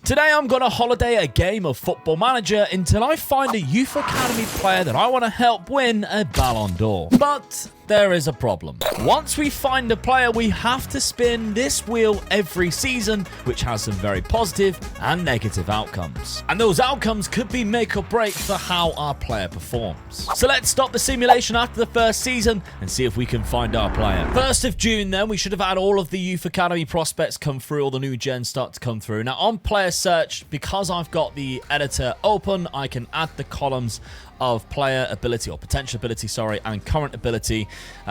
Today I'm going to holiday a game of Football Manager until I find a Youth Academy player that I want to help win a Ballon d'Or. But there is a problem. Once we find a player, we have to spin this wheel every season, which has some very positive and negative outcomes. And those outcomes could be make or break for how our player performs. So let's stop the simulation after the first season and see if we can find our player. 1st of June then, we should have had all of the Youth Academy prospects come through, all the new gens start to come through. Now on player search, because I've got the editor open, I can add the columns of player ability, or potential ability, sorry, and current ability.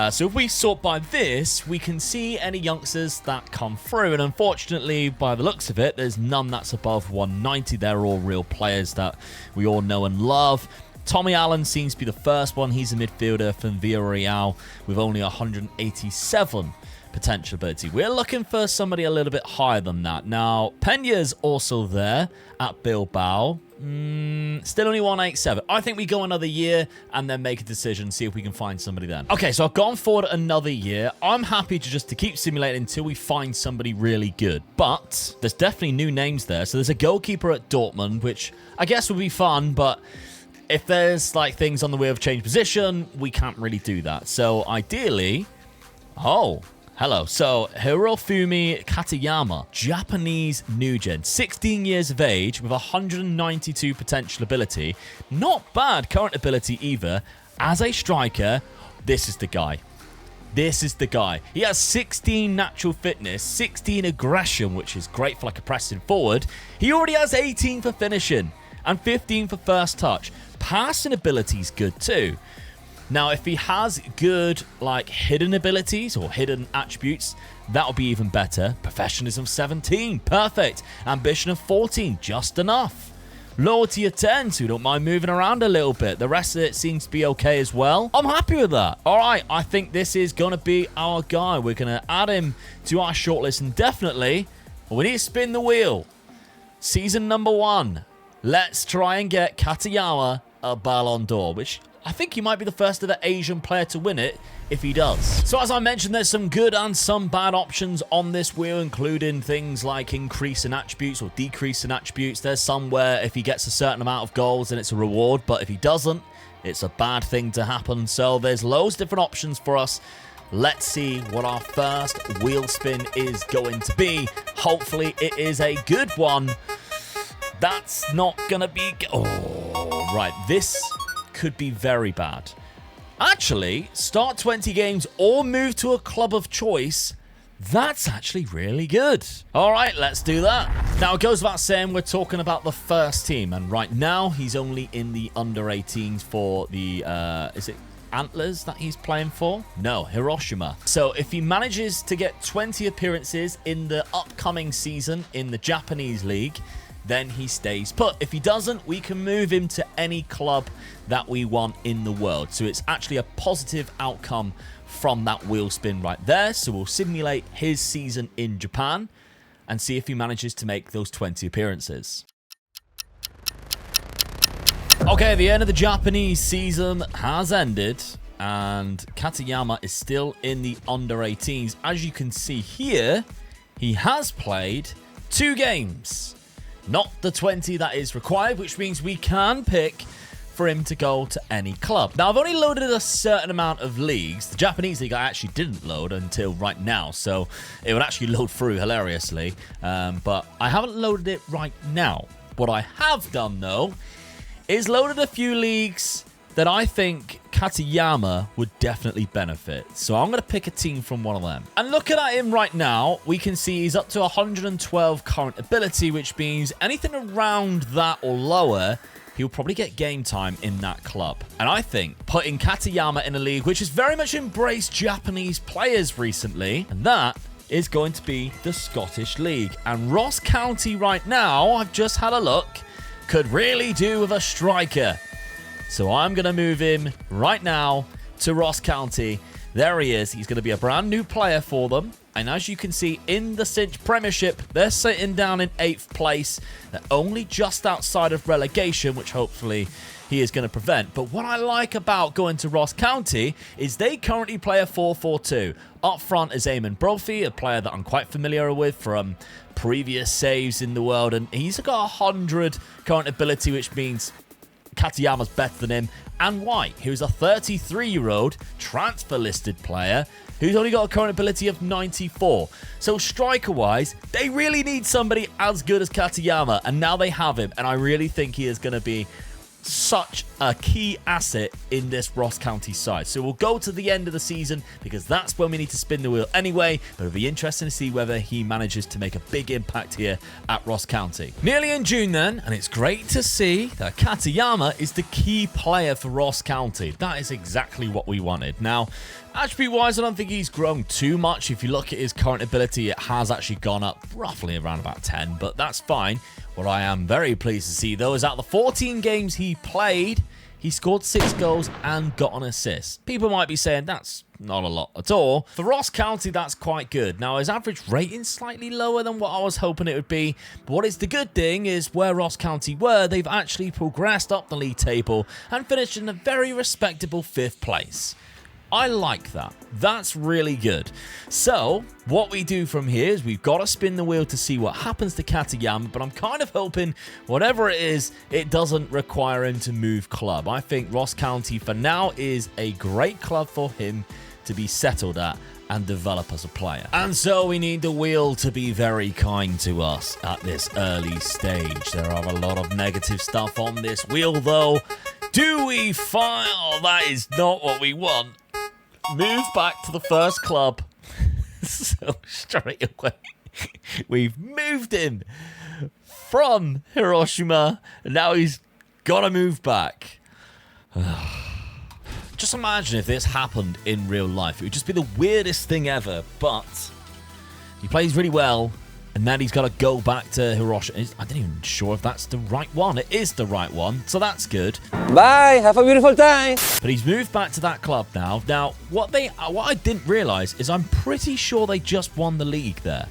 So if we sort by this, we can see any youngsters that come through. And unfortunately, by the looks of it, there's none that's above 190. They're all real players that we all know and love. Tommy Allen seems to be the first one. He's a midfielder from Villarreal with only 187 potential ability. We're looking for somebody a little bit higher than that. Now, Peña's also there at Bilbao. Still only 187. I think we go another year and then make a decision, see if we can find somebody then. Okay, so I've gone forward another year. I'm happy to keep simulating until we find somebody really good. But there's definitely new names there. So there's a goalkeeper at Dortmund, which I guess would be fun, but if there's like things on the wheel of change position, we can't really do that. So ideally, hello. So, Hirofumi Katayama, Japanese new gen, 16 years of age with 192 potential ability. Not bad current ability either. As a striker, this is the guy. This is the guy. He has 16 natural fitness, 16 aggression, which is great for like a pressing forward. He already has 18 for finishing and 15 for first touch. Passing ability is good too. Now, if he has good, like, hidden abilities or hidden attributes, that'll be even better. Professionalism 17, perfect. Ambition of 14, just enough. Loyalty of 10, so we don't mind moving around a little bit. The rest of it seems to be okay as well. I'm happy with that. All right, I think this is going to be our guy. We're going to add him to our shortlist, and definitely, we need to spin the wheel. Season number 1. Let's try and get Katayama a Ballon d'Or, which I think he might be the first ever Asian player to win it if he does. So as I mentioned, there's some good and some bad options on this wheel, including things like increase in attributes or decrease in attributes. There's some where if he gets a certain amount of goals, then it's a reward, but if he doesn't, it's a bad thing to happen. So there's loads of different options for us. Let's see what our first wheel spin is going to be. Hopefully it is a good one. That's not gonna be... Oh, right. This could be very bad. Actually, start 20 games or move to a club of choice. That's actually really good. All right, let's do that. Now, it goes without saying we're talking about the first team. And right now, he's only in the under-18s for the... is it Antlers that he's playing for? No, Hiroshima. So if he manages to get 20 appearances in the upcoming season in the Japanese league, then he stays put. If he doesn't, we can move him to any club that we want in the world. So it's actually a positive outcome from that wheel spin right there. So we'll simulate his season in Japan and see if he manages to make those 20 appearances. Okay, the end of the Japanese season has ended, and Katayama is still in the under-18s. As you can see here, he has played 2 games. Not the 20 that is required, which means we can pick for him to go to any club. Now, I've only loaded a certain amount of leagues. The Japanese league I actually didn't load until right now, so it would actually load through hilariously. But I haven't loaded it right now. What I have done, though, is loaded a few leagues that I think Katayama would definitely benefit. So I'm going to pick a team from one of them. And looking at him right now, we can see he's up to 112 current ability, which means anything around that or lower, he'll probably get game time in that club. And I think putting Katayama in a league which has very much embraced Japanese players recently, and that is going to be the Scottish League. And Ross County right now, I've just had a look, could really do with a striker. So I'm going to move him right now to Ross County There he is. He's going to be a brand new player for them. And as you can see in the Cinch Premiership, they're sitting down in 8th place. They're only just outside of relegation, which hopefully he is going to prevent. But what I like about going to Ross County is they currently play a 4-4-2. Up front is Eamon Brophy, a player that I'm quite familiar with from previous saves in the world. And he's got 100 current ability, which means Katayama's better than him. And White, who's a 33-year-old transfer-listed player who's only got a current ability of 94. So striker-wise, they really need somebody as good as Katayama, and now they have him, and I really think he is going to be such a key asset in this Ross County side. So we'll go to the end of the season because that's when we need to spin the wheel anyway, but it'll be interesting to see whether he manages to make a big impact here at Ross County. Nearly in June then, and it's great to see that Katayama is the key player for Ross County. That is exactly what we wanted. Now, attribute-wise, I don't think he's grown too much. If you look at his current ability, it has actually gone up roughly around about 10, but that's fine. What I am very pleased to see, though, is out of the 14 games he played, he scored 6 goals and got an assist. People might be saying that's not a lot at all. For Ross County, that's quite good. Now, his average rating's slightly lower than what I was hoping it would be. But what is the good thing is where Ross County were, they've actually progressed up the league table and finished in a very respectable 5th place. I like that. That's really good. So, what we do from here is we've got to spin the wheel to see what happens to Katayama, but I'm kind of hoping, whatever it is, it doesn't require him to move club. I think Ross County, for now, is a great club for him to be settled at and develop as a player. And so we need the wheel to be very kind to us at this early stage. There are a lot of negative stuff on this wheel, though. Do we find... Oh, that is not what we want. Move back to the first club. So straight away, we've moved him from Hiroshima, and now he's got to move back. Just imagine if this happened in real life. It would just be the weirdest thing ever, but he plays really well. And then he's got to go back to Hiroshima. I'm not even sure if that's the right one. It is the right one, so that's good. Bye, have a beautiful time. But he's moved back to that club now. Now, what I didn't realise is I'm pretty sure they just won the league there.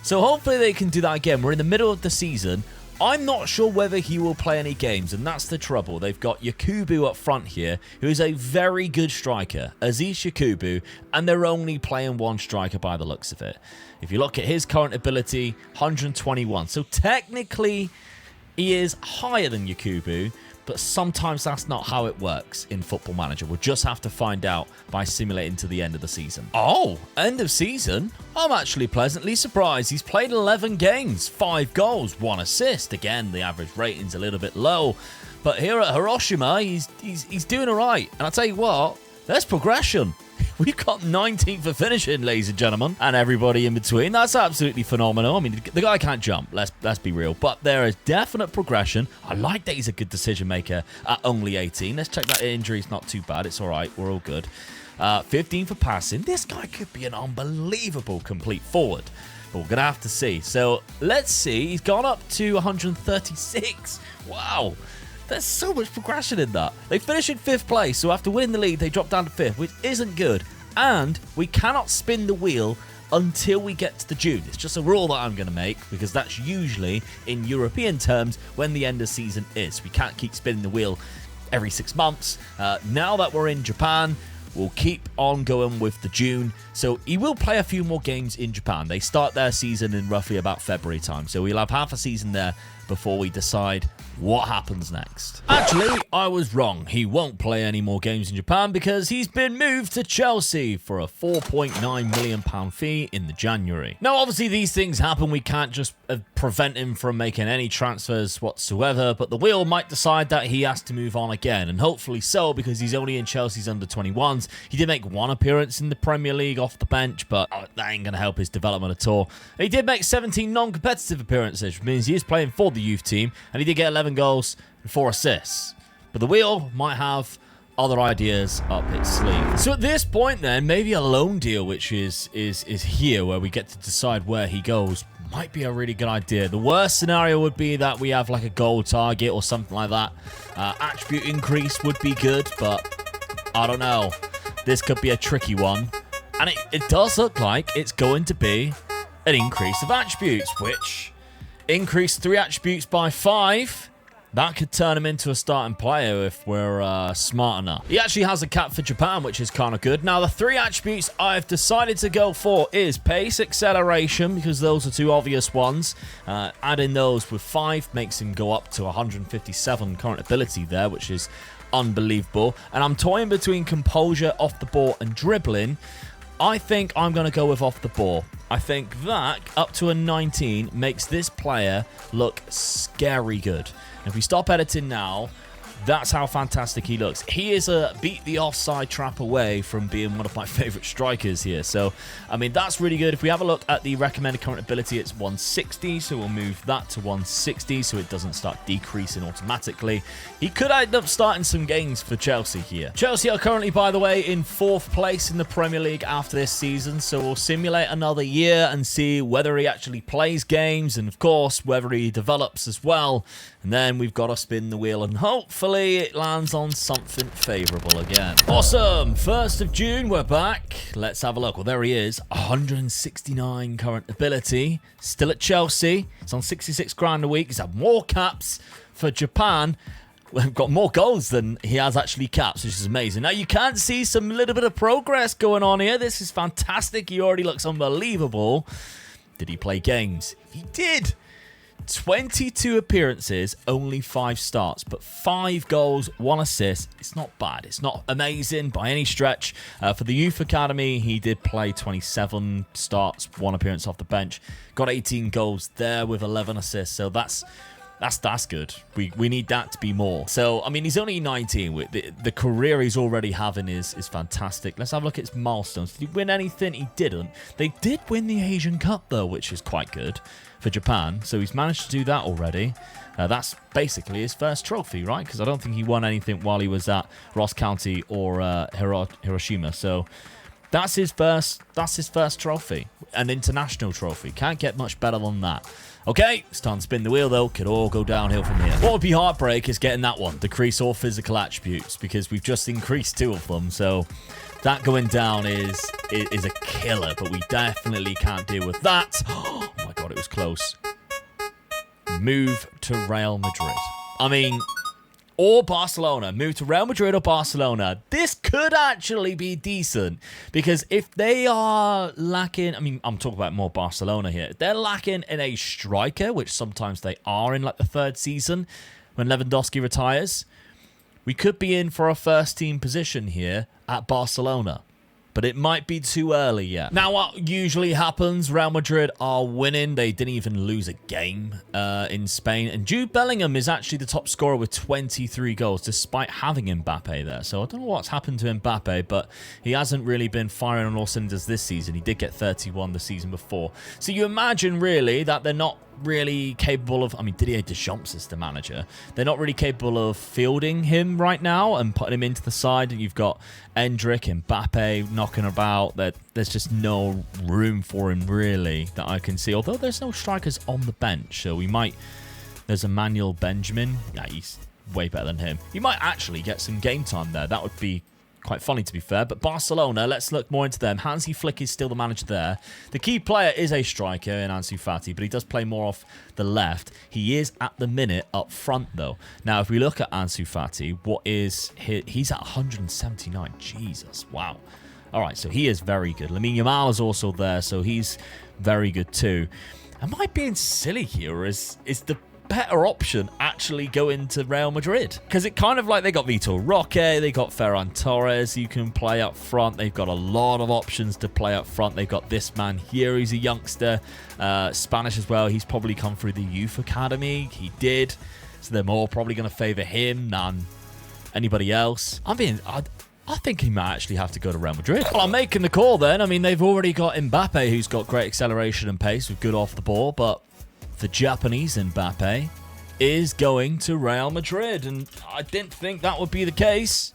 So hopefully they can do that again. We're in the middle of the season. I'm not sure whether he will play any games, and that's the trouble. They've got Yakubu up front here, who is a very good striker, Aziz Yakubu, and they're only playing one striker by the looks of it. If you look at his current ability, 121. So technically, he is higher than Yakubu, but sometimes that's not how it works in Football Manager. We'll just have to find out by simulating to the end of the season. Oh, end of season? I'm actually pleasantly surprised. He's played 11 games, 5 goals, 1 assist. Again, the average rating's a little bit low. But here at Hiroshima, he's doing all right. And I'll tell you what, there's progression. We've got 19th for finishing, ladies and gentlemen, and everybody in between. That's absolutely phenomenal. I mean, the guy can't jump, let's be real, but there is definite progression. I like that he's a good decision maker at only 18. Let's check that injury's not too bad. It's all right. We're all good. 15 for passing. This guy could be an unbelievable complete forward, but we're going to have to see. So let's see. He's gone up to 136. Wow. There's so much progression in that. They finish in 5th place, so after winning the league, they drop down to 5th, which isn't good. And we cannot spin the wheel until we get to the June. It's just a rule that I'm going to make, because that's usually, in European terms, when the end of season is. We can't keep spinning the wheel every 6 months. Now that we're in Japan, we'll keep on going with the June. So he will play a few more games in Japan. They start their season in roughly about February time. So we'll have half a season there before we decide what happens next. Actually, I was wrong. He won't play any more games in Japan because he's been moved to Chelsea for a £4.9 million fee in the January. Now, obviously, these things happen. We can't just prevent him from making any transfers whatsoever, but the wheel might decide that he has to move on again, and hopefully so, because he's only in Chelsea's under-21s. He did make 1 appearance in the Premier League off the bench, but that ain't going to help his development at all. He did make 17 non-competitive appearances, which means he is playing for the youth team, and he did get 11 goals and 4 assists. But the wheel might have other ideas up its sleeve. So at this point then, maybe a loan deal, which is here, where we get to decide where he goes, might be a really good idea. The worst scenario would be that we have like a goal target or something like that. Attribute increase would be good, but I don't know. this could be a tricky one. And it does look like it's going to be an increase of attributes, which increase 3 attributes by 5. That could turn him into a starting player if we're smart enough. He actually has a cap for Japan, which is kind of good. Now, the 3 attributes I've decided to go for is pace, acceleration, because those are 2 obvious ones. Adding those with 5 makes him go up to 157 current ability there, which is unbelievable. And I'm toying between composure, off the ball, and dribbling. I think I'm going to go with off the ball. I think that, up to a 19, makes this player look scary good. If we stop editing now, that's how fantastic he looks. He is a beat the offside trap away from being one of my favorite strikers here. So, I mean, that's really good. If we have a look at the recommended current ability, it's 160. So we'll move that to 160 so it doesn't start decreasing automatically. He could end up starting some games for Chelsea here. Chelsea are currently, by the way, in 4th place in the Premier League after this season. So we'll simulate another year and see whether he actually plays games and, of course, whether he develops as well. And then we've got to spin the wheel and hopefully it lands on something favourable again. Awesome. 1st of June, we're back. Let's have a look. Well, there he is. 169 current ability. Still at Chelsea. He's on 66 grand a week. He's had more caps for Japan. We've got more goals than he has actually caps, which is amazing. Now, you can see some little bit of progress going on here. This is fantastic. He already looks unbelievable. Did he play games? He did. 22 appearances, only 5 starts, but 5 goals, 1 assist. It's not bad. It's not amazing by any stretch. For the Youth Academy, he did play 27 starts, 1 appearance off the bench. Got 18 goals there with 11 assists, so that's good. We need that to be more. So, I mean, he's only 19. The career he's already having is fantastic. Let's have a look at his milestones. Did he win anything? He didn't. They did win the Asian Cup, though, which is quite good for Japan. So he's managed to do that already. That's basically his first trophy, right? Because I don't think he won anything while he was at Ross County or Hiroshima. So that's his first trophy, an international trophy. Can't get much better than that. Okay, it's time to spin the wheel, though. Could all go downhill from here. What would be heartbreak is getting that one. Decrease all physical attributes, because we've just increased 2 of them. So that going down is a killer, but we definitely can't deal with that. Oh, my God, it was close. Move to Real Madrid. I mean, or Barcelona. Move to Real Madrid or Barcelona. This could actually be decent, because if they are lacking, I mean, I'm talking about more Barcelona here. If they're lacking in a striker, which sometimes they are in like the 3rd season when Lewandowski retires, we could be in for a first team position here at Barcelona. But it might be too early yet. Now, what usually happens, Real Madrid are winning. They didn't even lose a game in Spain. And Jude Bellingham is actually the top scorer with 23 goals, despite having Mbappe there. So I don't know what's happened to Mbappe, but he hasn't really been firing on all cylinders this season. He did get 31 the season before. So you imagine, really, that they're not really capable of, I mean, Didier Deschamps is the manager. They're not really capable of fielding him right now and putting him into the side. And you've got Endrick and Mbappe knocking about. There's just no room for him, really, that I can see. Although there's no strikers on the bench. So there's Emmanuel Benjamin. Yeah, he's way better than him. You might actually get some game time there. That would be quite funny, to be fair. But Barcelona, let's look more into them. Hansi Flick is still the manager there. The key player is a striker in Ansu Fati, but he does play more off the left. He is at the minute up front, though. Now, if we look at Ansu Fati, he's at 179. Jesus, wow. All right, so he is very good. Lamine Yamal is also there, so he's very good too. Am I being silly here, or is the better option actually go into Real Madrid? Because it kind of like they got Vitor Roque, they got Ferran Torres you can play up front. They've got a lot of options to play up front. They've got this man here, he's a youngster, Spanish as well. He's probably come through the youth academy. He did, so they're more probably going to favour him than anybody else. I think he might actually have to go to Real Madrid. Well, I'm making the call then. I mean, they've already got Mbappe, who's got great acceleration and pace with good off the ball, but the Japanese Mbappe is going to Real Madrid, and I didn't think that would be the case.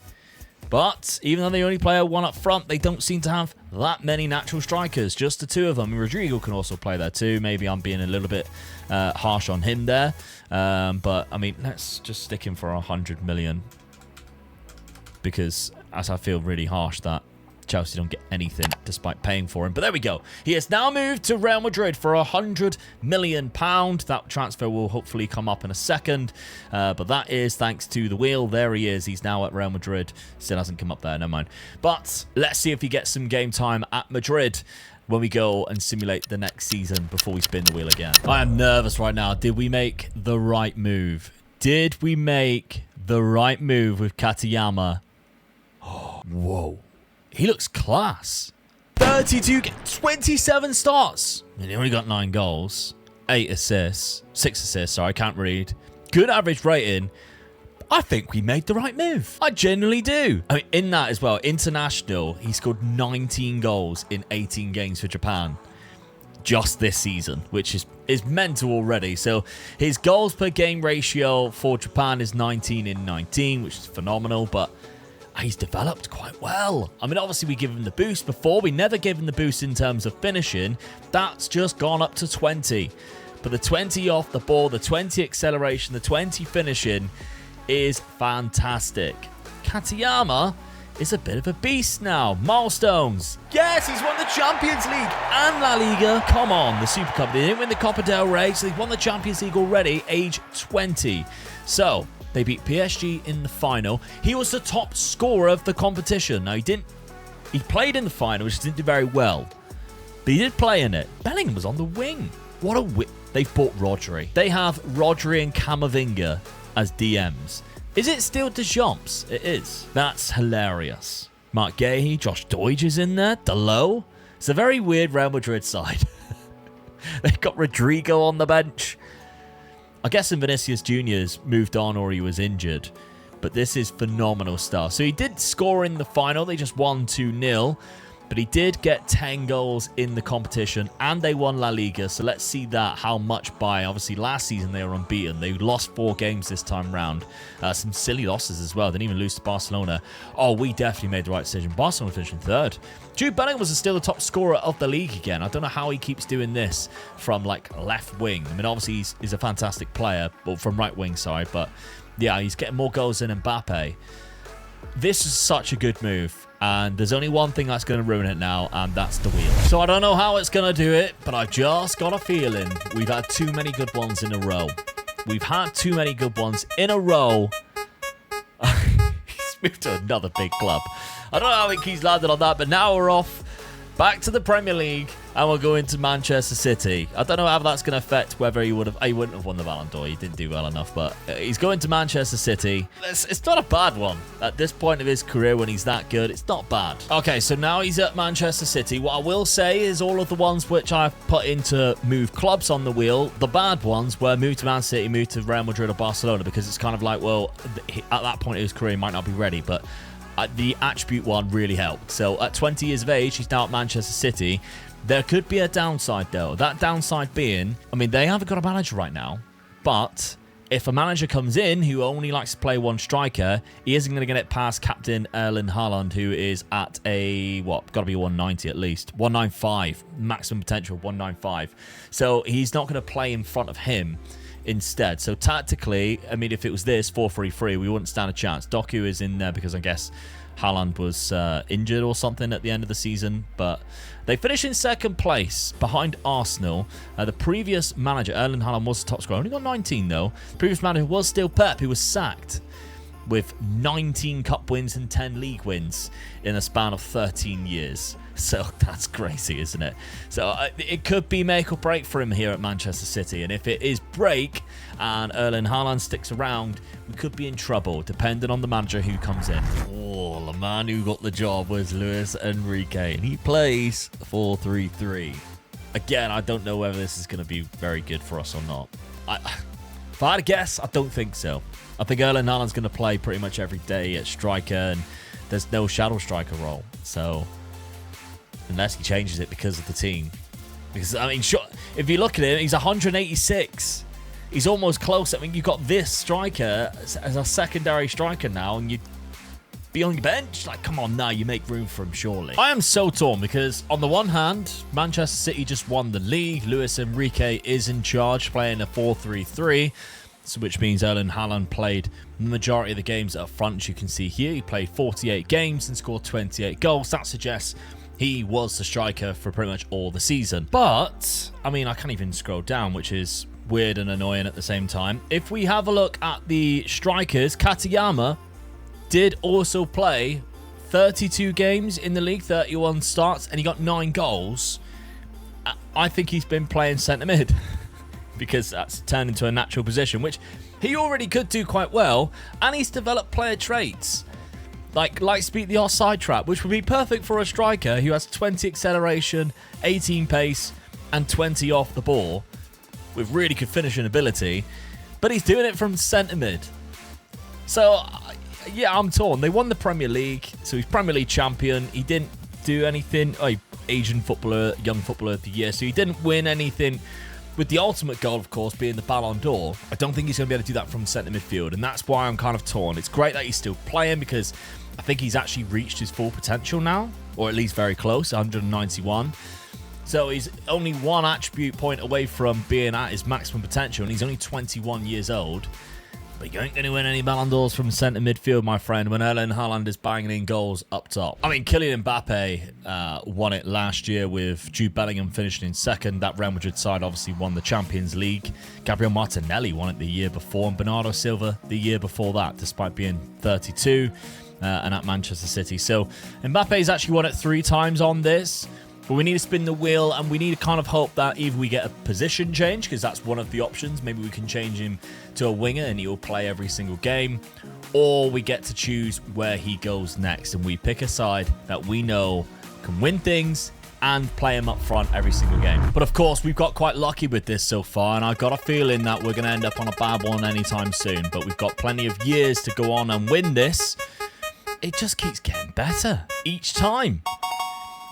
But even though they only play 1 up front, they don't seem to have that many natural strikers, just the 2 of them. Rodrigo can also play there too. Maybe I'm being a little bit harsh on him there. But, I mean, let's just stick him for 100 million. Because, as I feel really harsh that Chelsea don't get anything despite paying for him. But there we go. He has now moved to Real Madrid for £100 million. That transfer will hopefully come up in a second. But that is thanks to the wheel. There he is. He's now at Real Madrid. Still hasn't come up there. Never mind. But let's see if he gets some game time at Madrid when we go and simulate the next season before we spin the wheel again. I am nervous right now. Did we make the right move? Did we make the right move with Katayama? Oh, whoa. He looks class. 27 starts. And he only got 9 goals. 6 assists, sorry, I can't read. Good average rating. I think we made the right move. I genuinely do. I mean, in that as well, international, he scored 19 goals in 18 games for Japan. Just this season, which is mental already. So his goals per game ratio for Japan is 19 in 19, which is phenomenal, but he's developed quite well. I mean, obviously we give him the boost before. We never gave him the boost in terms of finishing. That's just gone up to 20. But the 20 off the ball, the 20 acceleration, the 20 finishing is fantastic. Katayama is a bit of a beast now. Milestones. Yes, he's won the Champions League and La Liga. Come on, the Super Cup. They didn't win the Copa del Rey, so they've won the Champions League already, age 20. So they beat PSG in the final. He was the top scorer of the competition. Now, he played in the final, which didn't do very well. But he did play in it. Bellingham was on the wing. What a They've bought Rodri. They have Rodri and Camavinga as DMs. Is it still Deschamps? It is. That's hilarious. Mark Gahey, Josh Deutsch is in there. Delo. It's a very weird Real Madrid side. They've got Rodrigo on the bench. I guess Vinicius Jr.'s moved on or he was injured. But this is phenomenal stuff. So he did score in the final. They just won 2-0. But he did get 10 goals in the competition. And they won La Liga. So let's see that. How much by. Obviously, last season they were unbeaten. They lost 4 games this time round. Some silly losses as well. They didn't even lose to Barcelona. Oh, we definitely made the right decision. Barcelona finished in 3rd. Jude Bellingham was still the top scorer of the league again. I don't know how he keeps doing this from like left wing. I mean, obviously he's a fantastic player, but from right wing side. But yeah, he's getting more goals than Mbappe. This is such a good move. And there's only one thing that's going to ruin it now, and that's the wheel. So I don't know how it's going to do it, but I just got a feeling we've had too many good ones in a row. We've had too many good ones in a row. He's moved to another big club. I don't know how he's landed on that, but now we're off back to the Premier League, and we're going to Manchester City. I don't know how that's going to affect whether he wouldn't have won the Ballon d'Or. He didn't do well enough, but he's going to Manchester City. It's not a bad one. At this point of his career, when he's that good, it's not bad. Okay, so now he's at Manchester City. What I will say is all of the ones which I've put into move clubs on the wheel, the bad ones were move to Man City, move to Real Madrid or Barcelona, because it's kind of like, well, at that point of his career, he might not be ready, but the attribute one really helped. So at 20 years of age, he's now at Manchester City. There could be a downside, though. That downside being, I mean, they haven't got a manager right now. But if a manager comes in who only likes to play one striker, he isn't going to get it past captain Erling Haaland, who is at a, got to be 190 at least. 195. Maximum potential, 195. So he's not going to play in front of him instead. So tactically, I mean, if it was this 4-3-3, we wouldn't stand a chance. Doku is in there because I guess Haaland was injured or something at the end of the season, but they finished in 2nd place behind Arsenal. The previous manager, Erling Haaland, was the top scorer. Only got 19 though. The previous manager was still Pep, who was sacked with 19 cup wins and 10 league wins in a span of 13 years. So that's crazy, isn't it? So it could be make or break for him here at Manchester City. And if it is break and Erling Haaland sticks around, we could be in trouble, depending on the manager who comes in. Oh, the man who got the job was Luis Enrique, and he plays 4-3-3. Again, I don't know whether this is going to be very good for us or not. If I had to guess, I don't think so. I think Erling Haaland's going to play pretty much every day at striker, and there's no shadow striker role. So unless he changes it because of the team. Because, I mean, sure, if you look at him, he's 186. He's almost close. I mean, you've got this striker as a secondary striker now, and you'd be on your bench. Like, come on now, you make room for him, surely. I am so torn because, on the one hand, Manchester City just won the league. Luis Enrique is in charge, playing a 4-3-3. So which means Erling Haaland played the majority of the games up front. As you can see here, he played 48 games and scored 28 goals. That suggests he was the striker for pretty much all the season. But, I mean, I can't even scroll down, which is weird and annoying at the same time. If we have a look at the strikers, Katayama did also play 32 games in the league, 31 starts, and he got 9 goals. I think he's been playing centre mid. Because that's turned into a natural position, which he already could do quite well, and he's developed player traits like speed the offside trap, which would be perfect for a striker who has 20 acceleration, 18 pace, and 20 off the ball with really good finishing ability, but he's doing it from centre mid. So yeah, I'm torn. They won the Premier League, so he's Premier League champion. He didn't do anything. Asian footballer, young footballer of the year, so he didn't win anything. With the ultimate goal, of course, being the Ballon d'Or, I don't think he's going to be able to do that from centre midfield, and that's why I'm kind of torn. It's great that he's still playing because I think he's actually reached his full potential now, or at least very close, 191. So he's only one attribute point away from being at his maximum potential, and he's only 21 years old. But you ain't going to win any Ballon d'Ors from centre midfield, my friend, when Erling Haaland is banging in goals up top. I mean, Kylian Mbappe won it last year with Jude Bellingham finishing in second. That Real Madrid side obviously won the Champions League. Gabriel Martinelli won it the year before, and Bernardo Silva the year before that, despite being 32 and at Manchester City. So Mbappe's actually won it 3 times on this. But we need to spin the wheel, and we need to kind of hope that either we get a position change, because that's one of the options. Maybe we can change him to a winger and he'll play every single game. Or we get to choose where he goes next, and we pick a side that we know can win things and play him up front every single game. But of course, we've got quite lucky with this so far, and I've got a feeling that we're going to end up on a bad one anytime soon. But we've got plenty of years to go on and win this. It just keeps getting better each time.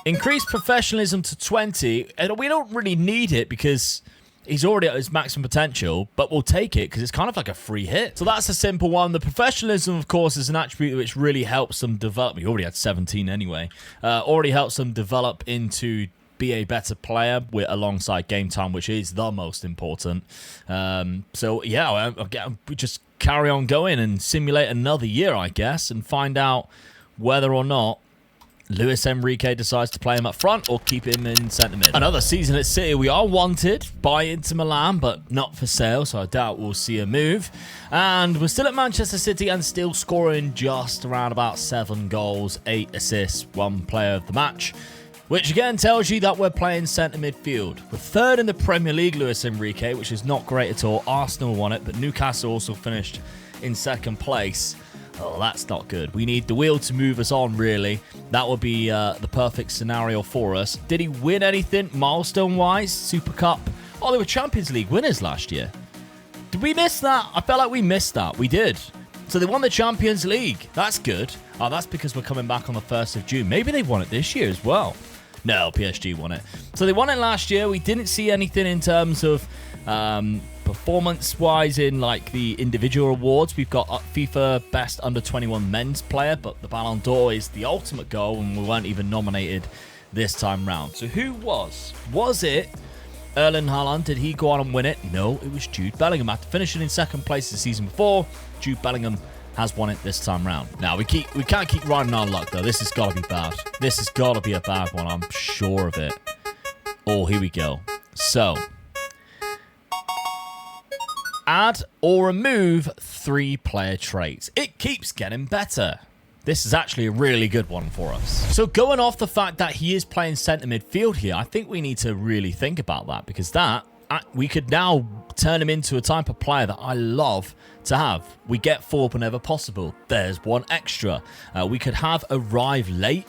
Increase professionalism to 20, and we don't really need it because he's already at his maximum potential, but we'll take it because it's kind of like a free hit. So that's a simple one. The professionalism, of course, is an attribute which really helps them develop. He already had 17 anyway. Already helps them develop into be a better player alongside game time, which is the most important. So yeah, we just carry on going and simulate another year, I guess, and find out whether or not Luis Enrique decides to play him up front or keep him in centre mid. Another season at City. We are wanted by Inter Milan, but not for sale, so I doubt we'll see a move. And we're still at Manchester City and still scoring just around about 7 goals, 8 assists, 1 player of the match, which again tells you that we're playing centre midfield. We're third in the Premier League, Luis Enrique, which is not great at all. Arsenal won it, but Newcastle also finished in second place. Oh, that's not good. We need the wheel to move us on, really. That would be the perfect scenario for us. Did he win anything milestone-wise? Super Cup? Oh, they were Champions League winners last year. Did we miss that? I felt like we missed that. We did. So they won the Champions League. That's good. Oh, that's because we're coming back on the 1st of June. Maybe they won it this year as well. No, PSG won it. So they won it last year. We didn't see anything in terms of performance-wise in like the individual awards. We've got FIFA Best Under 21 Men's Player, but the Ballon d'Or is the ultimate goal, and we weren't even nominated this time round. So who was? Was it Erling Haaland? Did he go on and win it? No, it was Jude Bellingham. After finishing in second place the season before, Jude Bellingham has won it this time round. Now, we can't keep riding our luck, though. This has got to be bad. This has got to be a bad one. I'm sure of it. Oh, here we go. So, add or remove 3 player traits. It keeps getting better. This is actually a really good one for us. So going off the fact that he is playing centre midfield here, I think we need to really think about that, because we could now turn him into a type of player that I love to have. We get 4 whenever possible. There's 1 extra. We could have arrive late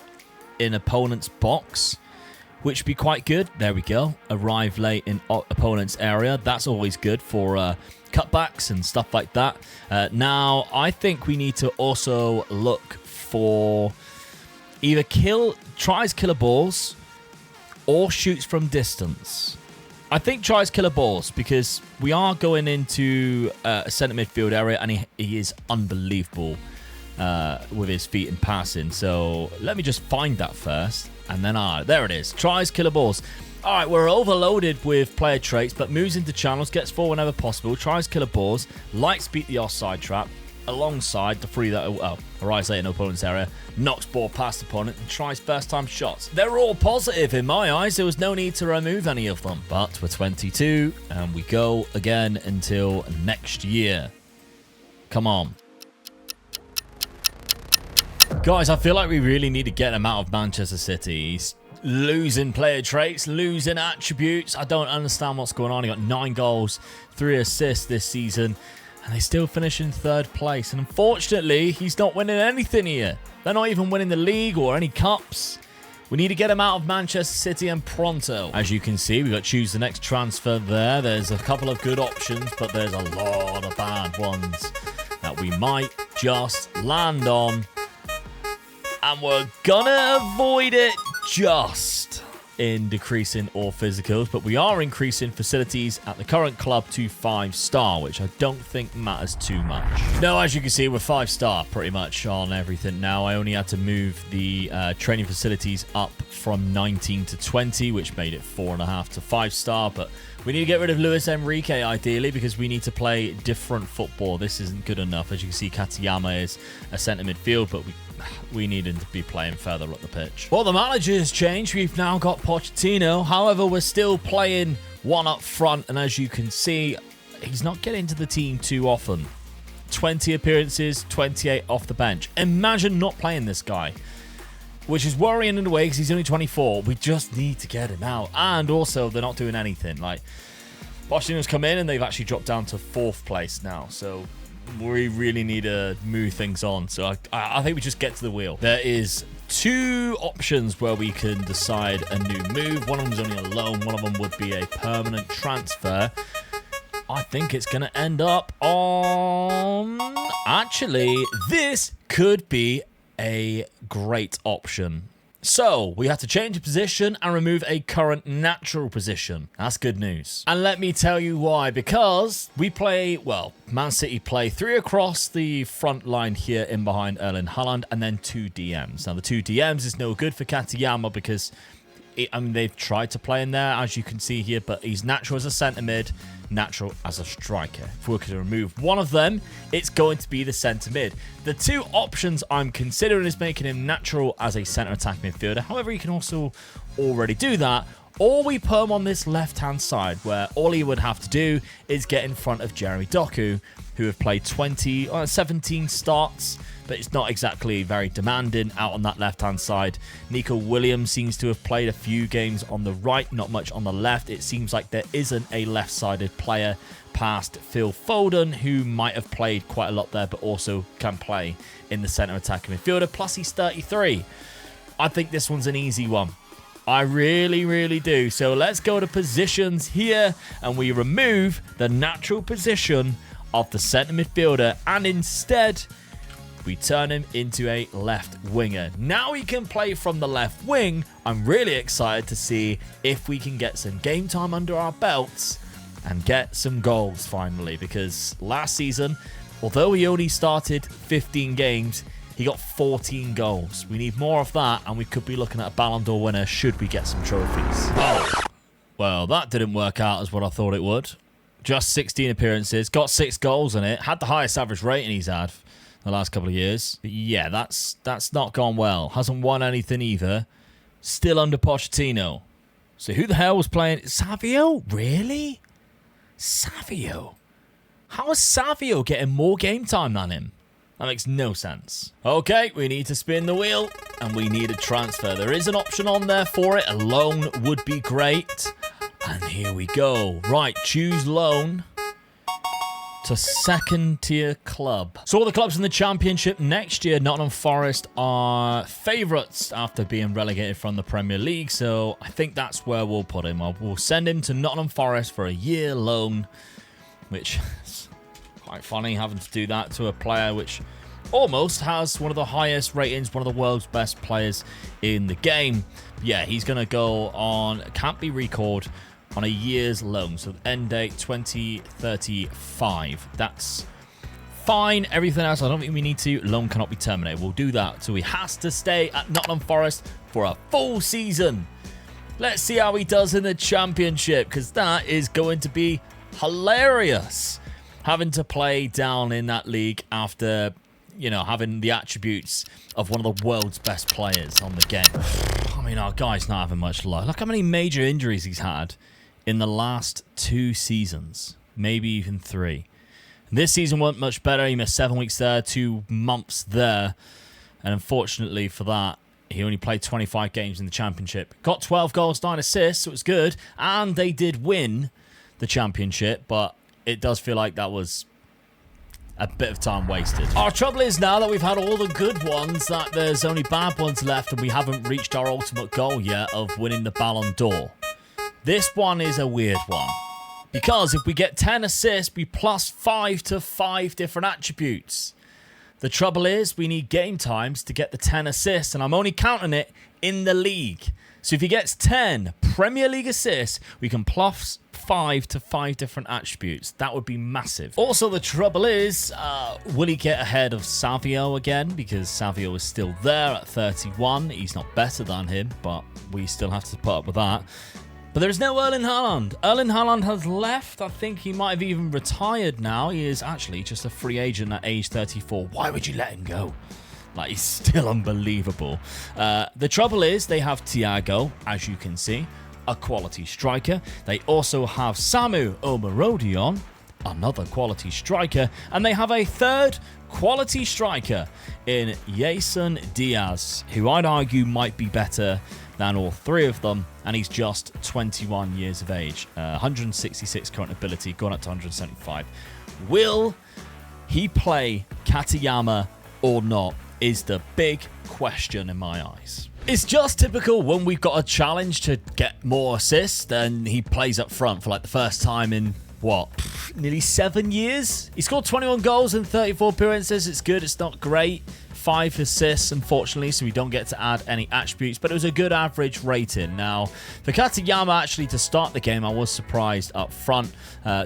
in opponent's box, which would be quite good. There we go. Arrive late in opponent's area. That's always good for cutbacks and stuff like that. Now, I think we need to also look for either tries killer balls or shoots from distance. I think tries killer balls, because we are going into a centre midfield area, and he is unbelievable with his feet and passing. So let me just find that first. And then, there it is. Tries killer balls. All right, we're overloaded with player traits, but moves into channels, gets forward whenever possible, tries killer balls, likes beat the offside trap, alongside the three that arrives late in opponent's area, knocks ball past opponent, and tries first-time shots. They're all positive in my eyes. There was no need to remove any of them. But we're 22, and we go again until next year. Come on. Guys, I feel like we really need to get him out of Manchester City. He's losing player traits, losing attributes. I don't understand what's going on. He got 9 goals, 3 assists this season, and they still finish in 3rd place. And unfortunately, he's not winning anything here. They're not even winning the league or any cups. We need to get him out of Manchester City and pronto. As you can see, we've got choose the next transfer there. There's a couple of good options, but there's a lot of bad ones that we might just land on. And we're gonna avoid it just in decreasing all physicals, but we are increasing facilities at the current club to 5-star, which I don't think matters too much. No, as you can see, we're 5-star pretty much on everything now. I only had to move the training facilities up from 19 to 20, which made it 4.5 to 5-star, but we need to get rid of Luis Enrique, ideally, because we need to play different football. This isn't good enough. As you can see, Katayama is a centre midfield, but we need him to be playing further up the pitch. Well, the manager has changed. We've now got Pochettino. However, we're still playing one up front, and as you can see, he's not getting to the team too often. 20 appearances, 28 off the bench. Imagine not playing this guy, which is worrying in a way because he's only 24. We just need to get him out. And also, they're not doing anything. Like, Pochettino's come in, and they've actually dropped down to 4th place now, so we really need to move things on. So I think we just get to the wheel. There is 2 options where we can decide a new move. One of them is only a loan. One of them would be a permanent transfer. I think it's going to end up on... Actually, this could be a great option. So, we have to change a position and remove a current natural position. That's good news. And let me tell you why. Because we play, well, Man City play 3 across the front line here in behind Erling Haaland and then 2 DMs. Now, the 2 DMs is no good for Katayama because, they've tried to play in there, as you can see here, but he's natural as a centre mid, natural as a striker. If we're going to remove one of them, it's going to be the centre mid. The 2 options I'm considering is making him natural as a centre attack midfielder. However, you can also already do that, or we put him on this left-hand side, where all he would have to do is get in front of Jeremy Doku, who have played 17 starts, but it's not exactly very demanding out on that left-hand side. Nico Williams seems to have played a few games on the right, not much on the left. It seems like there isn't a left-sided player past Phil Foden, who might have played quite a lot there, but also can play in the centre attacking midfielder. Plus, he's 33. I think this one's an easy one. I really, really do. So let's go to positions here, and we remove the natural position of the centre midfielder, and instead we turn him into a left winger. Now he can play from the left wing. I'm really excited to see if we can get some game time under our belts and get some goals finally, because last season, although he only started 15 games, he got 14 goals. We need more of that, and we could be looking at a Ballon d'Or winner should we get some trophies. Oh, well, that didn't work out as what I thought it would. Just 16 appearances, got 6 goals in it, had the highest average rating he's had the last couple of years. But yeah, that's not gone well. Hasn't won anything either. Still under Pochettino. So who the hell was playing? Savio? Really? Savio? How is Savio getting more game time than him? That makes no sense. Okay, we need to spin the wheel, and we need a transfer. There is an option on there for it. A loan would be great. And here we go. Right, choose loan to 2nd tier club. So all the clubs in the Championship next year, Nottingham Forest are favourites after being relegated from the Premier League. So I think that's where we'll put him. We'll send him to Nottingham Forest for a year loan, which is quite funny having to do that to a player which almost has one of the highest ratings, one of the world's best players in the game. Yeah, he's going to go on, can't be recalled, on a year's loan. So end date 2035. That's fine. Everything else, I don't think we need to. Loan cannot be terminated. We'll do that. So he has to stay at Nottingham Forest for a full season. Let's see how he does in the championship, because that is going to be hilarious. Having to play down in that league after, you know, having the attributes of one of the world's best players on the game. I mean, our guy's not having much luck. Look how many major injuries he's had in the last 2 seasons. Maybe even 3. This season wasn't much better. He missed 7 weeks there, 2 months there. And unfortunately for that, he only played 25 games in the championship. Got 12 goals, 9 assists, so it was good. And they did win the championship, but it does feel like that was a bit of time wasted. Our trouble is now that we've had all the good ones, that there's only bad ones left, and we haven't reached our ultimate goal yet of winning the Ballon d'Or. This one is a weird one. Because if we get 10 assists, we plus 5 to 5 different attributes. The trouble is, we need game times to get the 10 assists, and I'm only counting it in the league. So if he gets 10 Premier League assists, we can plus 5 to 5 different attributes. That would be massive. Also, the trouble is, will he get ahead of Savio again? Because Savio is still there at 31. He's not better than him, but we still have to put up with that. But there's no Erling Haaland. Erling Haaland has left. I think he might have even retired now. He is actually just a free agent at age 34. Why would you let him go? Like, he's still unbelievable. The trouble is, they have Thiago, as you can see, a quality striker. They also have Samu Omarodion, another quality striker. And they have a third quality striker in Jason Diaz, who I'd argue might be better than all 3 of them, and he's just 21 years of age. 166 current ability, going up to 175. Will he play Katayama or not is the big question in my eyes. It's just typical when we've got a challenge to get more assists, then he plays up front for like the first time in, what, nearly 7 years? He scored 21 goals in 34 appearances. It's good, it's not great. 5 assists, unfortunately, so we don't get to add any attributes, but it was a good average rating. Now, for Katayama, actually, to start the game, I was surprised up front.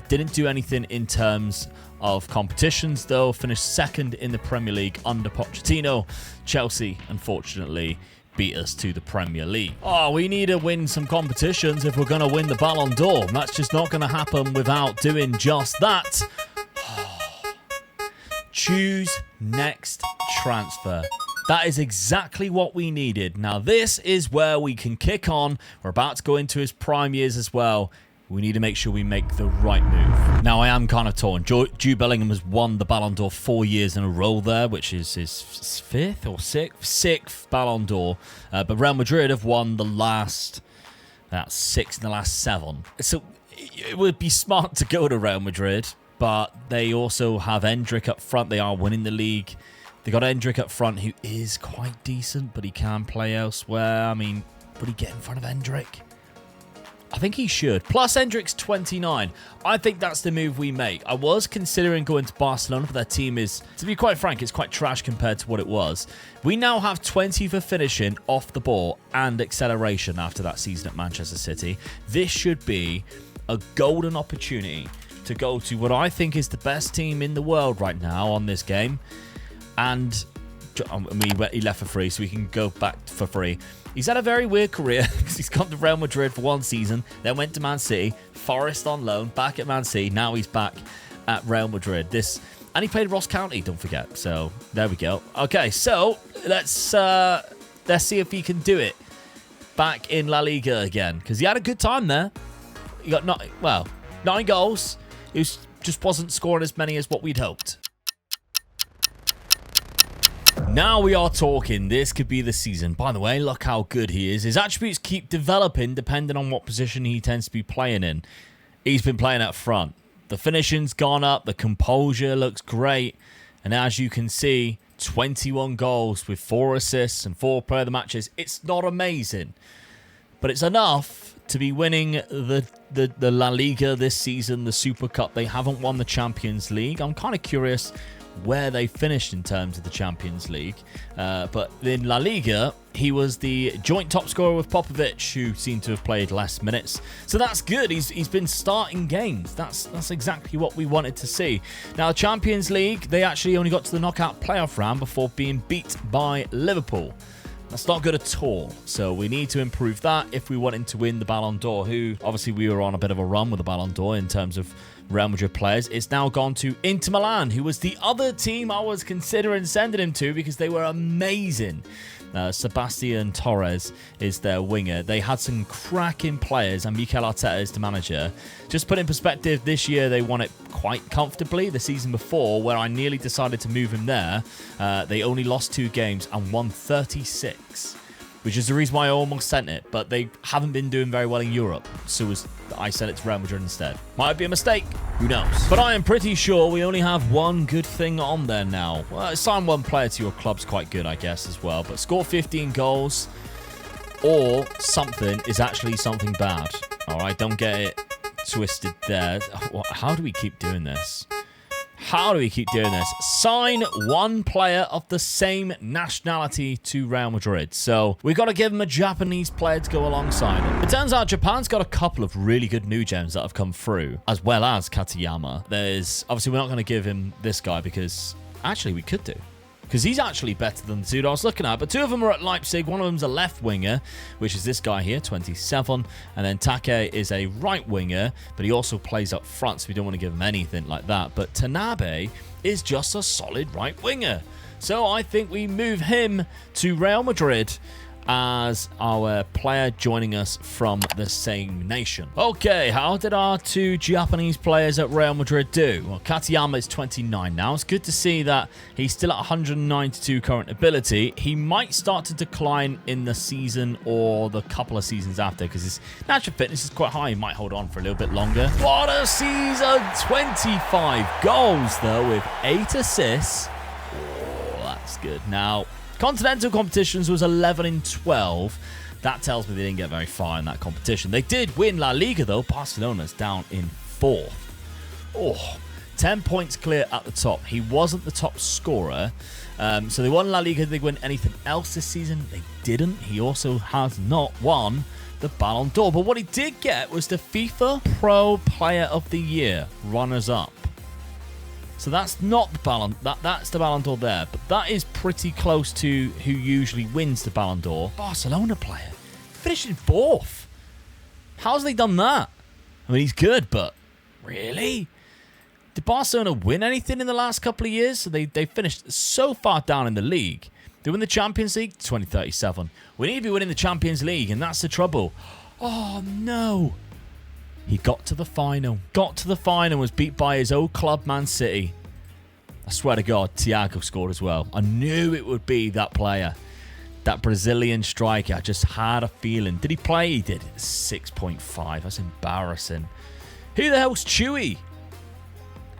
Didn't do anything in terms of competitions, though. Finished 2nd in the Premier League under Pochettino. Chelsea, unfortunately, beat us to the Premier League. Oh, we need to win some competitions if we're going to win the Ballon d'Or. That's just not going to happen without doing just that. Choose next transfer. That is exactly what we needed. Now, this is where we can kick on. We're about to go into his prime years as well. We need to make sure we make the right move. Now, I am kind of torn. Jude Bellingham has won the Ballon d'Or 4 years in a row there, which is his 5th or 6th Ballon d'Or. But Real Madrid have won the last 6 in the last 7. So it would be smart to go to Real Madrid. But they also have Endrick up front. They are winning the league. They got Endrick up front, who is quite decent, but he can play elsewhere. I mean, would he get in front of Endrick? I think he should. Plus, Endrick's 29. I think that's the move we make. I was considering going to Barcelona, but their team is, to be quite frank, it's quite trash compared to what it was. We now have 20 for finishing off the ball and acceleration after that season at Manchester City. This should be a golden opportunity to go to what I think is the best team in the world right now on this game. And he left for free, so we can go back for free. He's had a very weird career because he's gone to Real Madrid for 1 season, then went to Man City, Forest on loan, back at Man City, now he's back at Real Madrid. And he played Ross County, don't forget. So there we go. Okay, so let's see if he can do it back in La Liga again, because he had a good time there. He got 9 goals. He just wasn't scoring as many as what we'd hoped. Now we are talking. This could be the season. By the way, look how good he is. His attributes keep developing depending on what position he tends to be playing in. He's been playing up front. The finishing's gone up. The composure looks great. And as you can see, 21 goals with 4 assists and 4 player of the matches. It's not amazing, but it's enough to be winning the La Liga this season, the Super Cup. They haven't won the Champions League. I'm kind of curious where they finished in terms of the Champions League. But in La Liga, he was the joint top scorer with Popovic, who seemed to have played less minutes. So that's good. He's been starting games. That's exactly what we wanted to see. Now, Champions League, they actually only got to the knockout playoff round before being beat by Liverpool. That's not good at all. So we need to improve that if we want him to win the Ballon d'Or, who obviously we were on a bit of a run with the Ballon d'Or in terms of Real Madrid players. It's now gone to Inter Milan, who was the other team I was considering sending him to because they were amazing. Sebastian Torres is their winger. They had some cracking players, and Mikel Arteta is the manager. Just put in perspective, this year they won it quite comfortably. The season before, where I nearly decided to move him there, they only lost 2 games and won 36, which is the reason why I almost sent it. But they haven't been doing very well in Europe, so I sent it to Real Madrid instead. Might be a mistake. Who knows? But I am pretty sure we only have one good thing on there now. Well, sign one player to your club's quite good, I guess, as well. But score 15 goals or something is actually something bad. All right, don't get it twisted there. How do we keep doing this? How do we keep doing this? Sign one player of the same nationality to Real Madrid. So we've got to give him a Japanese player to go alongside him. It turns out Japan's got a couple of really good new gems that have come through, as well as Katayama. Obviously, we're not going to give him this guy because actually we could do. Because he's actually better than the dude I was looking at. But 2 of them are at Leipzig. One of them's a left winger, which is this guy here, 27. And then Take is a right winger, but he also plays up front, so we don't want to give him anything like that. But Tanabe is just a solid right winger. So I think we move him to Real Madrid as our player joining us from the same nation. Okay, how did our 2 Japanese players at Real Madrid do? Well, Katayama is 29 now. It's good to see that he's still at 192 current ability. He might start to decline in the season or the couple of seasons after because his natural fitness is quite high. He might hold on for a little bit longer. What a season! 25 goals, though, with 8 assists. Oh, that's good. Now, Continental competitions was 11 in 12. That tells me they didn't get very far in that competition. They did win La Liga, though. Barcelona's down in 4th. Oh, 10 points clear at the top. He wasn't the top scorer. So they won La Liga. Did they win anything else this season? They didn't. He also has not won the Ballon d'Or. But what he did get was the FIFA Pro Player of the Year, runners-up. So that's not the Ballon. That's the Ballon d'Or there, but that is pretty close to who usually wins the Ballon d'Or. Barcelona player finished in 4th. How's they done that? I mean, he's good, but really, did Barcelona win anything in the last couple of years? So they finished so far down in the league. They win the Champions League 2037. We need to be winning the Champions League, and that's the trouble. Oh no. He got to the final. Was beat by his old club, Man City. I swear to God, Thiago scored as well. I knew it would be that player. That Brazilian striker. I just had a feeling. Did he play? He did. 6.5. That's embarrassing. Who the hell's Chewy?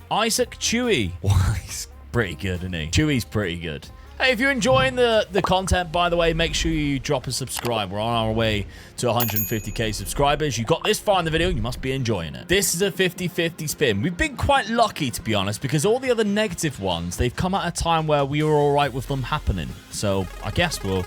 Isaac Chewy. Well, he's pretty good, isn't he? Chewy's pretty good. Hey, if you're enjoying the content, by the way, make sure you drop a subscribe. We're on our way to 150k subscribers. You got this far in the video, you must be enjoying it. This is a 50-50 spin. We've been quite lucky, to be honest, because all the other negative ones, they've come at a time where we were all right with them happening. So I guess we'll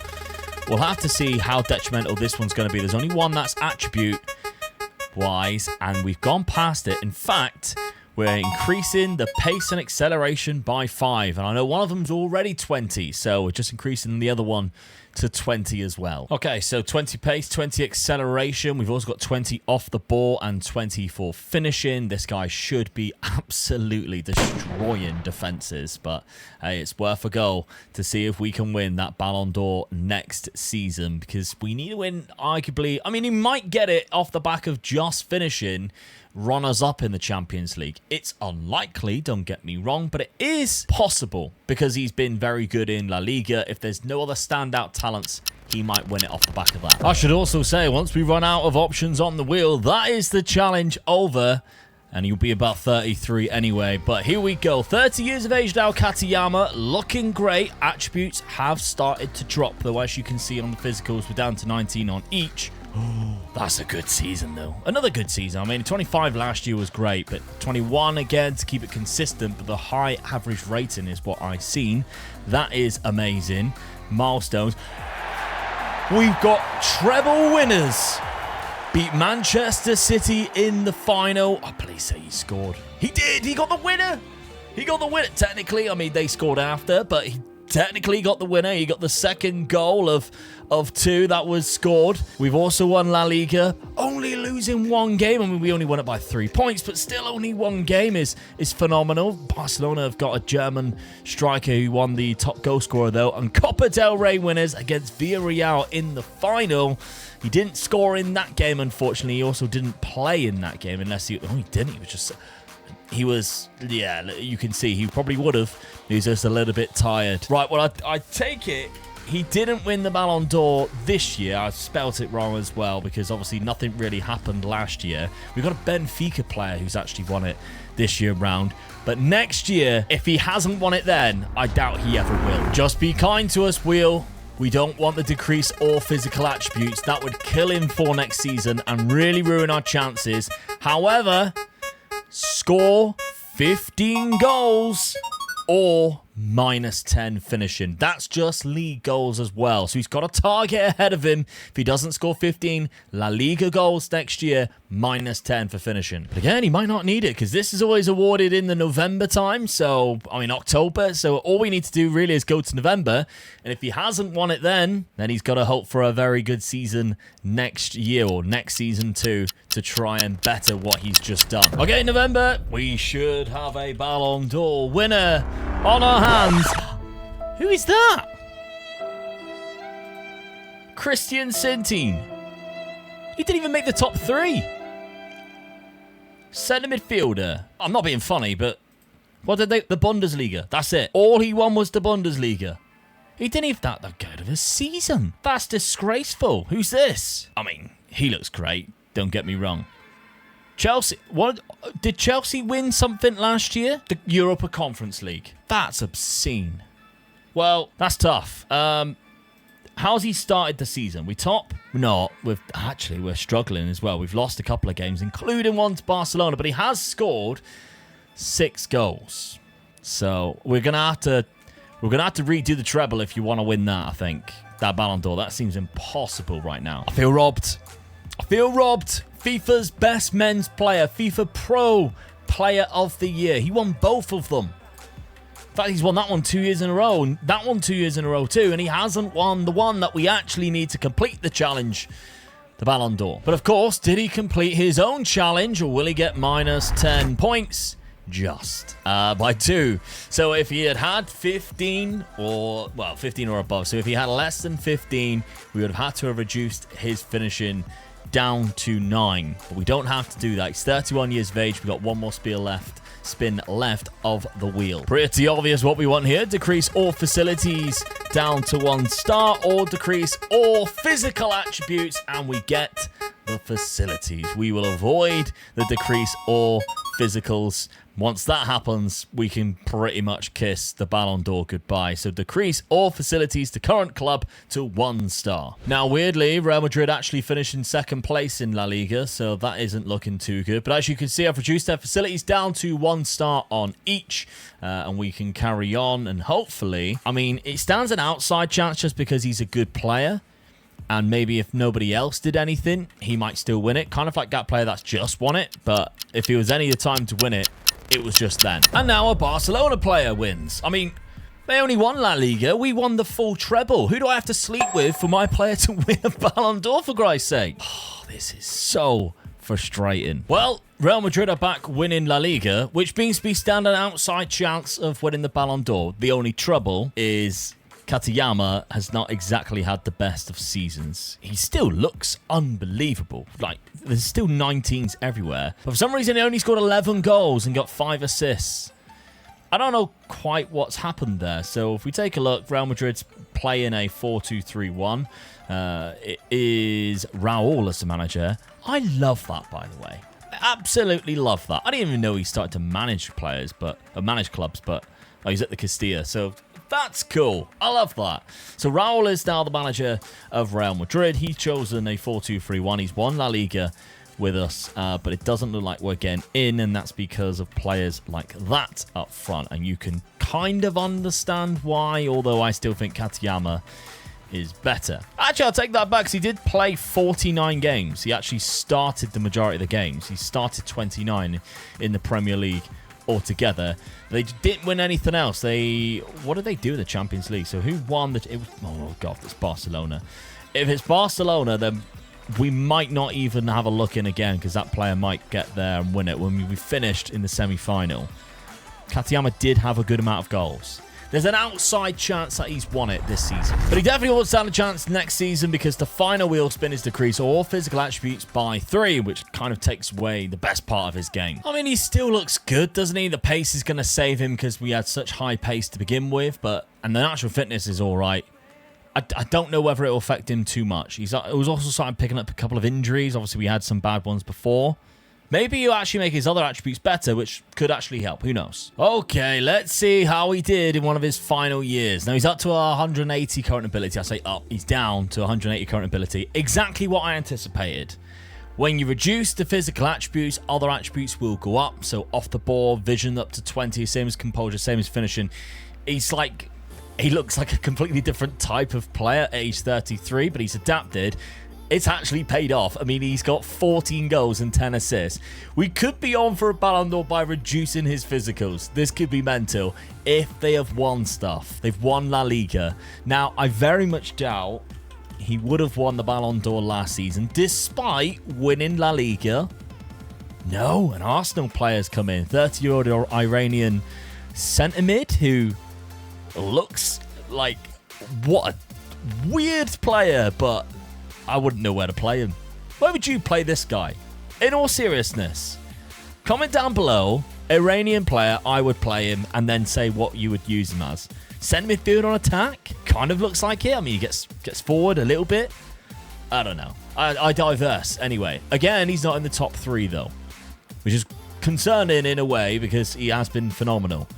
have to see how detrimental this one's going to be. There's only one that's attribute-wise, and we've gone past it. In fact, we're increasing the pace and acceleration by 5. And I know one of them's already 20, so we're just increasing the other one to 20 as well. Okay, so 20 pace, 20 acceleration. We've also got 20 off the ball and 20 for finishing. This guy should be absolutely destroying defenses, but hey, it's worth a goal to see if we can win that Ballon d'Or next season, because we need to win, arguably. I mean, he might get it off the back of just finishing runners-up in the Champions League. It's unlikely, don't get me wrong, but it is possible because he's been very good in La Liga. If there's no other standout talents, he might win it off the back of that. I should also say, once we run out of options on the wheel, that is the challenge over, and he'll be about 33 anyway. But here we go. 30 years of age now, Katayama, looking great. Attributes have started to drop, though, as you can see on the physicals, we're down to 19 on each. That's a good season, though. Another good season. I mean, 25 last year was great, but 21 again to keep it consistent. But the high average rating is what I've seen. That is amazing. Milestones. We've got treble winners. Beat Manchester City in the final. Oh, please say he scored. He did. He got the winner. He got the winner. Technically, I mean, they scored after, but technically got the winner. He got the second goal of two that was scored. We've also won La Liga, only losing one game. I mean, we only won it by 3 points, but still only one game is phenomenal. Barcelona have got a German striker who won the top goal scorer, though, and Copa del Rey winners against Villarreal in the final. He didn't score in that game, unfortunately. He also didn't play in that game unless he... Oh, he didn't. He was just... He was... Yeah, you can see he probably would have. He was just a little bit tired. Right, well, I take it he didn't win the Ballon d'Or this year. I spelt it wrong as well because obviously nothing really happened last year. We've got a Benfica player who's actually won it this year round. But next year, if he hasn't won it then, I doubt he ever will. Just be kind to us, Wheel. We don't want the decrease or physical attributes. That would kill him for next season and really ruin our chances. However, score 15 goals or -10 finishing. That's just league goals as well. So he's got a target ahead of him. If he doesn't score 15 La Liga goals next year, -10 for finishing. But again, he might not need it because this is always awarded in the November time. So, I mean, October. So all we need to do really is go to November. And if he hasn't won it then he's got to hope for a very good season next year or next season too to try and better what he's just done. Okay, November, we should have a Ballon d'Or winner on our hands. Who is that? Christian Sintin. He didn't even make the top 3. Centre midfielder. I'm not being funny, but what did they... The Bundesliga. That's it. All he won was the Bundesliga. He didn't even that good of a season. That's disgraceful. Who's this? I mean, he looks great. Don't get me wrong. Chelsea. What did Chelsea win something last year? The Europa Conference League. That's obscene. Well, that's tough. How's he started the season? We top? No, we're struggling as well. We've lost a couple of games, including one to Barcelona, but he has scored 6 goals. So we're gonna have to redo the treble if you want to win that. I think that Ballon d'Or. That seems impossible right now. I feel robbed. FIFA's best men's player, FIFA Pro Player of the Year. He won both of them. In fact, he's won that one 2 years in a row, and that one 2 years in a row too, and he hasn't won the one that we actually need to complete the challenge, the Ballon d'Or. But of course, did he complete his own challenge, or will he get -10 points? Just by 2. So if he had 15 or, well, 15 or above, so if he had less than 15, we would have had to have reduced his finishing down to 9. But we don't have to do that. He's 31 years of age. We've got one more spin left of the wheel. Pretty obvious what we want here. Decrease all facilities down to 1 star, or decrease all physical attributes, and we get the facilities. We will avoid the decrease all physicals. Once that happens, we can pretty much kiss the Ballon d'Or goodbye. So decrease all facilities to current club to 1 star. Now, weirdly, Real Madrid actually finished in 2nd place in La Liga, so that isn't looking too good. But as you can see, I've reduced their facilities down to 1 star on each, and we can carry on. And hopefully, I mean, it stands an outside chance just because he's a good player. And maybe if nobody else did anything, he might still win it. Kind of like that player that's just won it. But if it was any time to win it, it was just then. And now a Barcelona player wins. I mean, they only won La Liga. We won the full treble. Who do I have to sleep with for my player to win a Ballon d'Or, for Christ's sake? Oh, this is so frustrating. Well, Real Madrid are back winning La Liga, which means we stand an outside chance of winning the Ballon d'Or. The only trouble is Katayama has not exactly had the best of seasons. He still looks unbelievable. Like, there's still 19s everywhere. But for some reason, he only scored 11 goals and got 5 assists. I don't know quite what's happened there. So if we take a look, Real Madrid's playing a 4-2-3-1. It is Raul as the manager. I love that, by the way. I absolutely love that. I didn't even know he started to manage players, manage clubs, but he's at the Castilla. So that's cool. I love that. So Raul is now the manager of Real Madrid. He's chosen a 4-2-3-1. He's won La Liga with us, but it doesn't look like we're getting in, and that's because of players like that up front. And you can kind of understand why, although I still think Katayama is better. Actually, I'll take that back because he did play 49 games. He actually started the majority of the games. He started 29 in the Premier League altogether. They didn't win anything else. What did they do in the Champions League? So who won oh god, it's Barcelona. If it's Barcelona, then we might not even have a look in again, because that player might get there and win it when we finished in the semi-final. Katayama did have a good amount of goals. There's an outside chance that he's won it this season. But he definitely will stand a chance next season, because the final wheel spin is decrease all physical attributes by 3, which kind of takes away the best part of his game. I mean, he still looks good, doesn't he? The pace is going to save him because we had such high pace to begin with, and the natural fitness is all right. I don't know whether it will affect him too much. It was also starting picking up a couple of injuries. Obviously, we had some bad ones before. Maybe you actually make his other attributes better, which could actually help. Who knows? Okay, let's see how he did in one of his final years. Now, he's up to 180 current ability. I say up. He's down to 180 current ability. Exactly what I anticipated. When you reduce the physical attributes, other attributes will go up. So off the ball, vision up to 20, same as composure, same as finishing. He looks like a completely different type of player at age 33, but he's adapted. It's actually paid off. I mean, he's got 14 goals and 10 assists. We could be on for a Ballon d'Or by reducing his physicals. This could be mental if they have won stuff. They've won La Liga. Now, I very much doubt he would have won the Ballon d'Or last season, despite winning La Liga. No, an Arsenal player's come in. 30-year-old Iranian centre mid who looks like what a weird player, but I wouldn't know where to play him. Where would you play this guy? In all seriousness, comment down below. Iranian player, I would play him, and then say what you would use him as. Centre midfield on attack? Kind of looks like it. I mean, he gets forward a little bit. I don't know. I diverse. Anyway, again, he's not in the top 3, though, which is concerning in a way because he has been phenomenal.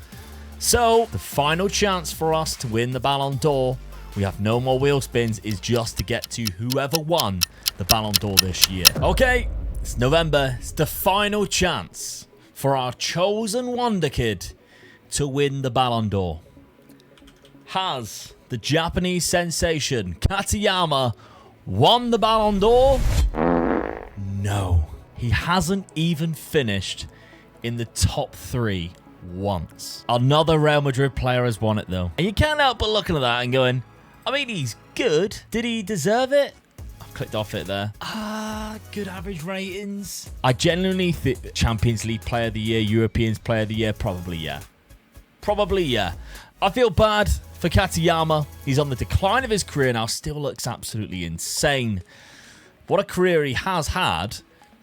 So, the final chance for us to win the Ballon d'Or, we have no more wheel spins, is just to get to whoever won the Ballon d'Or this year. Okay, it's November. It's the final chance for our chosen wonderkid to win the Ballon d'Or. Has the Japanese sensation Katayama won the Ballon d'Or? No. He hasn't even finished in the top 3 once. Another Real Madrid player has won it, though. And you can't help but looking at that and going, I mean, he's good. Did he deserve it? I clicked off it there. Good average ratings. I genuinely think Champions League Player of the Year, Europeans Player of the Year, probably yeah. Probably yeah. I feel bad for Katayama. He's on the decline of his career now. Still looks absolutely insane. What a career he has had,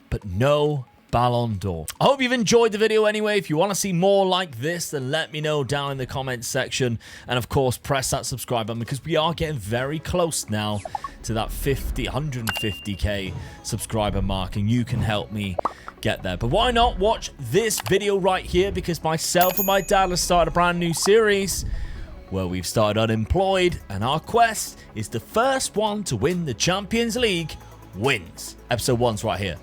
but no Ballon d'Or. I hope you've enjoyed the video anyway. If you want to see more like this, then let me know down in the comments section. And of course, press that subscribe button because we are getting very close now to that 150k subscriber mark, and you can help me get there. But why not watch this video right here, because myself and my dad have started a brand new series where we've started unemployed, and our quest is the first one to win the Champions League wins. Episode 1's right here.